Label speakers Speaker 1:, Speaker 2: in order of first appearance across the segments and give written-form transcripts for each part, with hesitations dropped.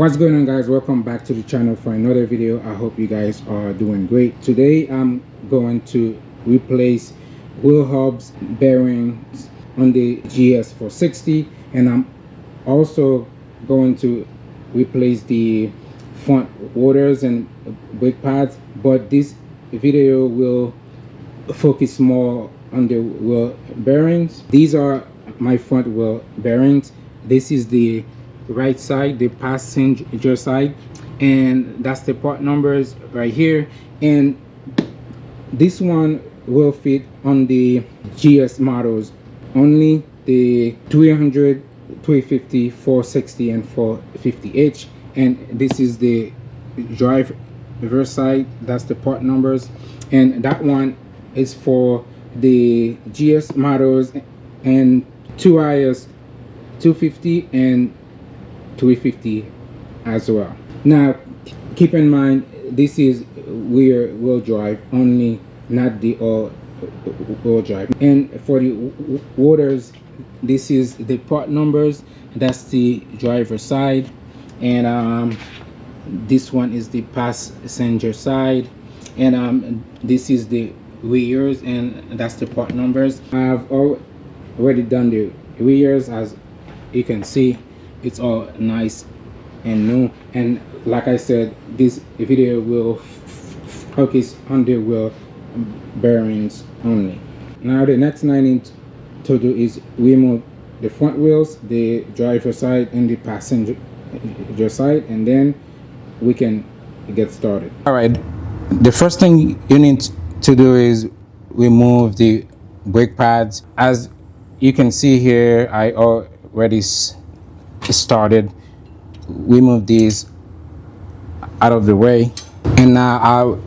Speaker 1: What's going on, guys? Welcome back to the channel for another video. I hope you guys are doing great. Today I'm going to replace wheel hubs bearings on the GS460, and I'm also going to replace the front rotors and brake pads, but this video will focus more on the wheel bearings. These are my front wheel bearings. This is the right side, the passenger side, and that's the part numbers right here. And this one will fit on the GS models only, the 300, 350, 460 and 450h. And this is the driver side, that's the part numbers. And that one is for the GS models and 2IS 250 and 350 as well. Now keep in mind, this is rear wheel drive only, not the all-wheel drive. And for the rotors, this is the part numbers, that's the driver side, and this one is the passenger side, and this is the rears, and that's the part numbers. I've already done the rears. As you can see, it's all nice and new, and like I said, this video will focus on the wheel bearings only. Now the next thing I need to do is remove the front wheels, the driver side and the passenger side, and then we can get started. All right, the first thing you need to do is remove the brake pads. As you can see here, I already started. Remove these out of the way, and now I'll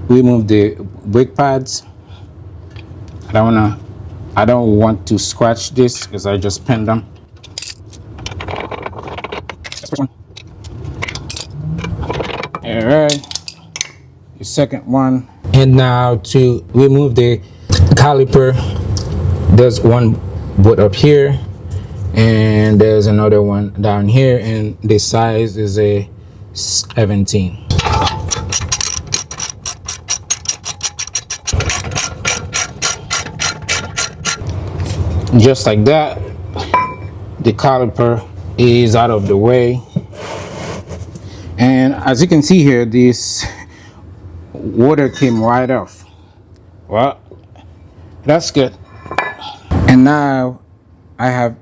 Speaker 1: remove the brake pads. I don't want to scratch this because I just pinned them. All right, the second one. And now to remove the caliper, there's one bolt up here and there's another one down here, and the size is a 17. Just like that, the caliper is out of the way. And as you can see here, this water came right off. Well, that's good. And now I have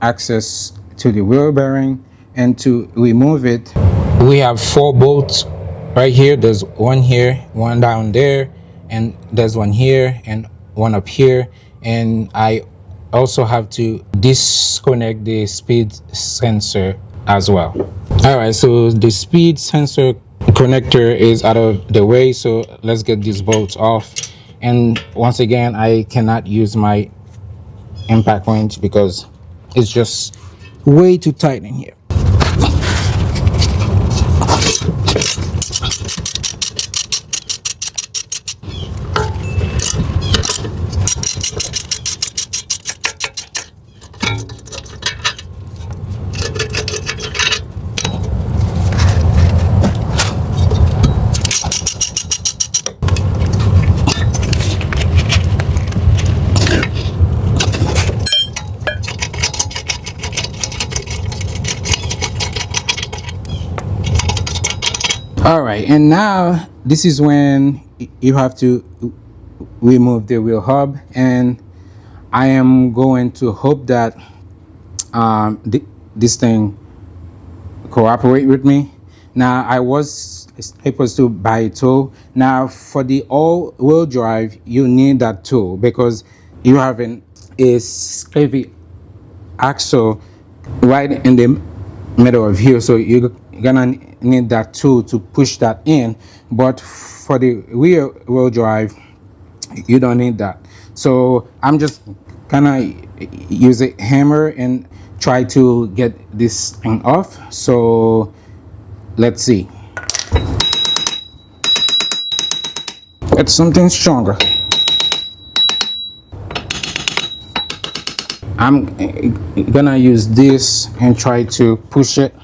Speaker 1: access to the wheel bearing, and to remove it, we have 4 bolts right here. There's one here, one down there, and there's one here and one up here. And I also have to disconnect the speed sensor as well. All right, so the speed sensor connector is out of the way, so let's get these bolts off. And once again, I cannot use my impact wrench because it's just way too tight in here. All right, and now this is when you have to remove the wheel hub, and I am going to hope that this thing cooperate with me. Now I was supposed to buy a tool. Now for the all-wheel drive, you need that tool because you have a heavy axle right in the middle of here, so you're gonna need that tool to push that in. But for the rear wheel drive, you don't need that. So I'm just gonna use a hammer and try to get this thing off. So let's see. Get something stronger. I'm gonna use this and try to push it.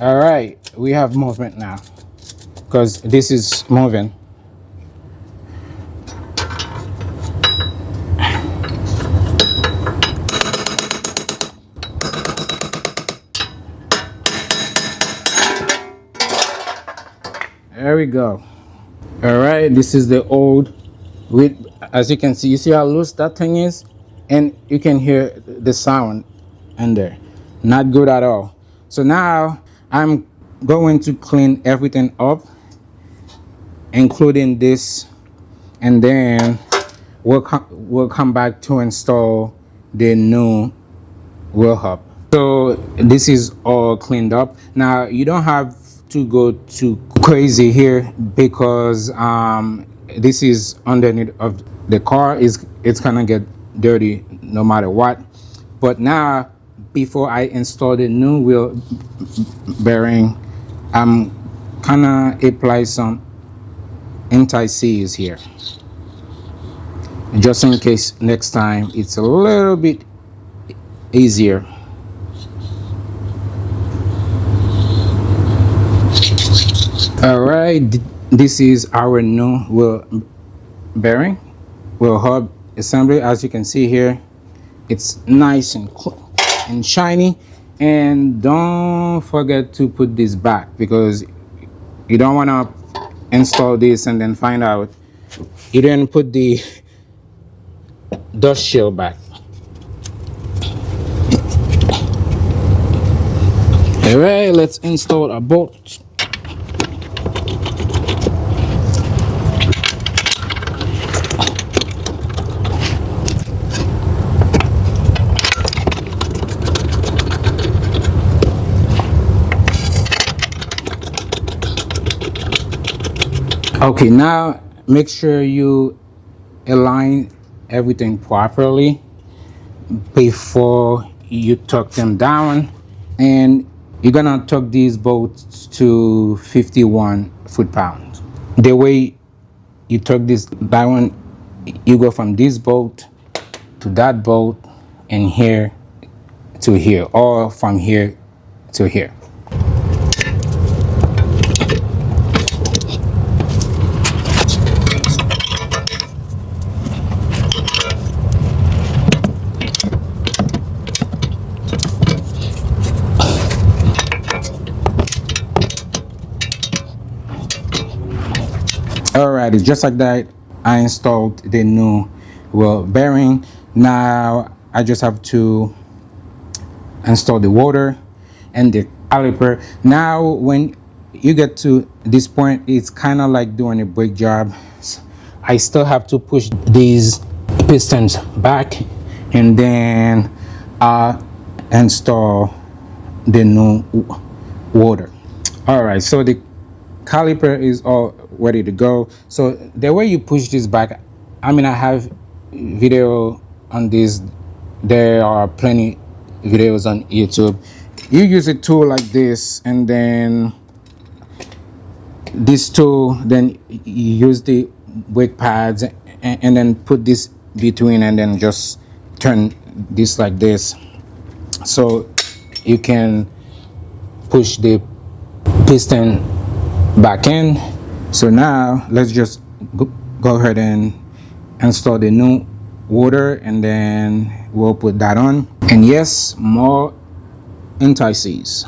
Speaker 1: All right, we have movement now because this is moving. There we go. All right, this is the old with, as you can see, you see how loose that thing is, and you can hear the sound in there. Not good at all. So now I'm going to clean everything up, including this, and then we'll come back to install the new wheel hub. So this is all cleaned up. Now you don't have to go too crazy here because this is underneath of the car. It's gonna get dirty no matter what. But now, before I install the new wheel bearing, I'm gonna apply some anti-seize here, just in case next time it's a little bit easier. All right, this is our new wheel bearing, wheel hub assembly. As you can see here, it's nice and shiny. And don't forget to put this back, because you don't want to install this and then find out you didn't put the dust shield back. All right, let's install a bolt. Okay, now make sure you align everything properly before you tuck them down, and you're gonna tuck these bolts to 51 foot-pounds. The way you tuck this down, you go from this bolt to that bolt, and here to here, or from here to here. Alright, it's just like that. I installed the new wheel bearing. Now I just have to install the water and the caliper. Now when you get to this point, it's kind of like doing a brake job. I still have to push these pistons back, and then install the new water. All right, so the caliper is all ready to go. So the way you push this back, I mean, I have video on this. There are plenty videos on YouTube. You use a tool like this, and then this tool, then you use the brake pads, and then put this between, and then just turn this like this, so you can push the piston back in. So now let's just go ahead and install the new water, and then we'll put that on. And yes, more anti-seize.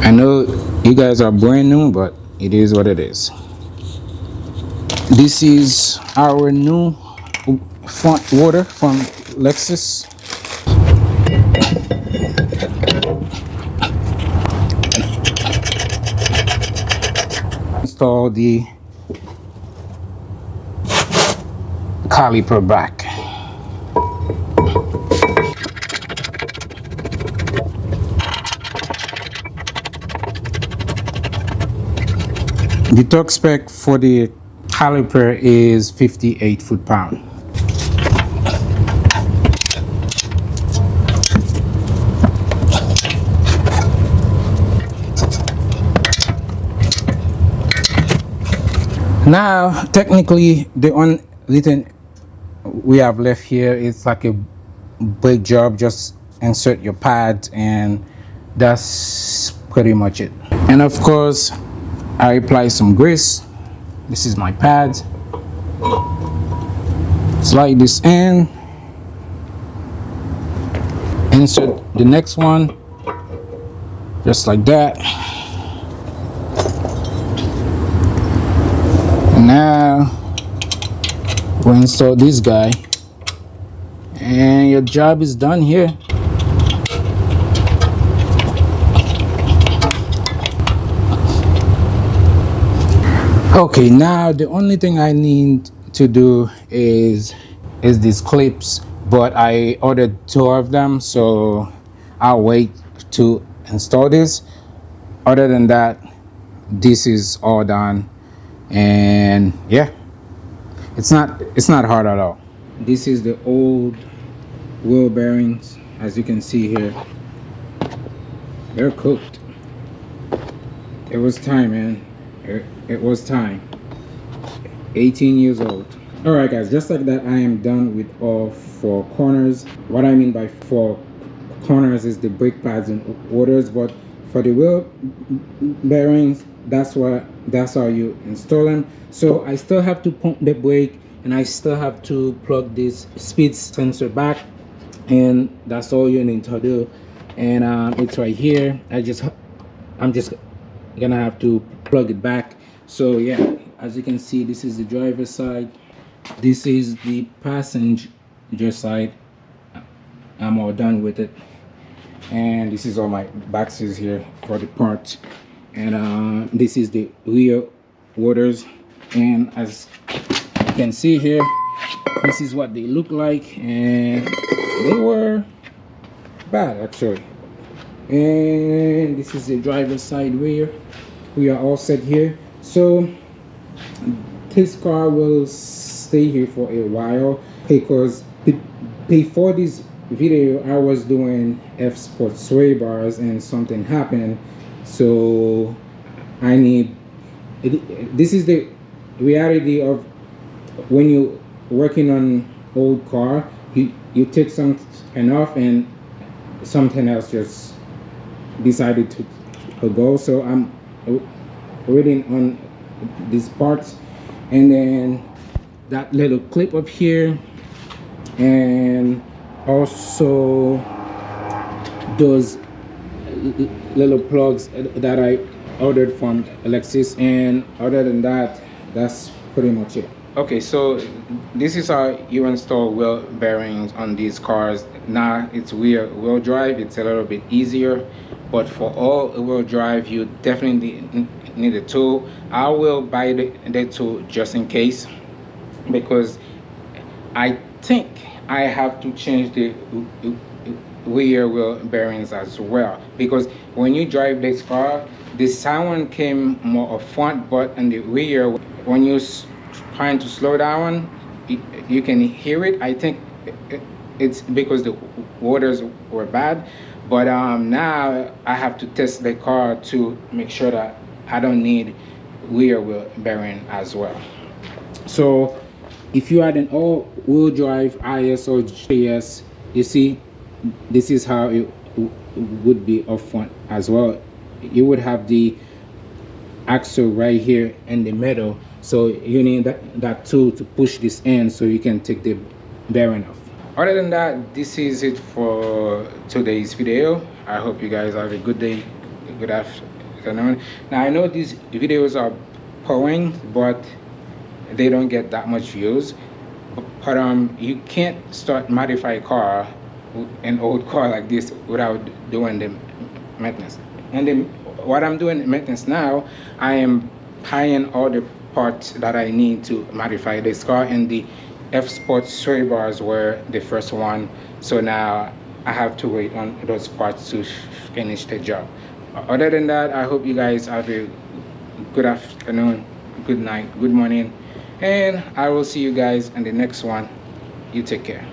Speaker 1: I know you guys are brand new, but it is what it is. This is our new front water from Lexus. Install the caliper back. The torque spec for the caliper is 58 foot-pounds. Now, technically, the only thing we have left here is like a brake job, just insert your pads, and that's pretty much it. And of course, I apply some grease. This is my pads. Slide this in, insert the next one just like that. And now we'll install this guy, and your job is done here. Okay, now the only thing I need to do is these clips, but I ordered 2 of them, so I'll wait to install this. Other than that, this is all done, and yeah, it's not hard at all. This is the old wheel bearings. As you can see here, they're cooked. It was time, man. It was time. 18 years old. All right, guys, just like that, I am done with all 4 corners. What I mean by 4 corners is the brake pads and orders, but for the wheel bearings, that's how you install them. So I still have to pump the brake, and I still have to plug this speed sensor back, and that's all you need to do. And it's right here. I'm just gonna have to plug it back. So yeah, as you can see, this is the driver's side, this is the passenger side. I'm all done with it, and this is all my boxes here for the parts. And this is the rear orders, and as you can see here, this is what they look like, and they were bad actually. And this is the driver's side rear. We are all set here. So this car will stay here for a while, because before this video I was doing F Sport sway bars and something happened. So I need this is the reality of when you're working on old car, you take something off and something else just decided to go. So I'm waiting on these parts, and then that little clip up here, and also those little plugs that I ordered from Lexus. And other than that, that's pretty much it. Okay, so this is how you install wheel bearings on these cars. Now it's rear wheel drive, it's a little bit easier, but for all wheel drive you definitely need a tool. I will buy the tool just in case, because I think I have to change the rear wheel bearings as well, because when you drive this car, the sound came more up front, but in the rear, when you're trying to slow down, you can hear it. I think it's because the waters were bad, but now I have to test the car to make sure that I don't need rear wheel bearing as well. So if you had an all-wheel drive IS or GS, you see, this is how it would be up front as well. You would have the axle right here in the middle, so you need that tool to push this in so you can take the bearing off. Other than that, this is it for today's video. I hope you guys have a good day, good afternoon. Now I know these videos are pouring, but they don't get that much views. But you can't start modify a car, an old car like this, without doing the maintenance. And then what I'm doing maintenance now, I am buying all the parts that I need to modify this car, and the F Sport sway bars were the first one. So now I have to wait on those parts to finish the job. Other than that, I hope you guys have a good afternoon, good night, good morning, and I will see you guys in the next one. You take care.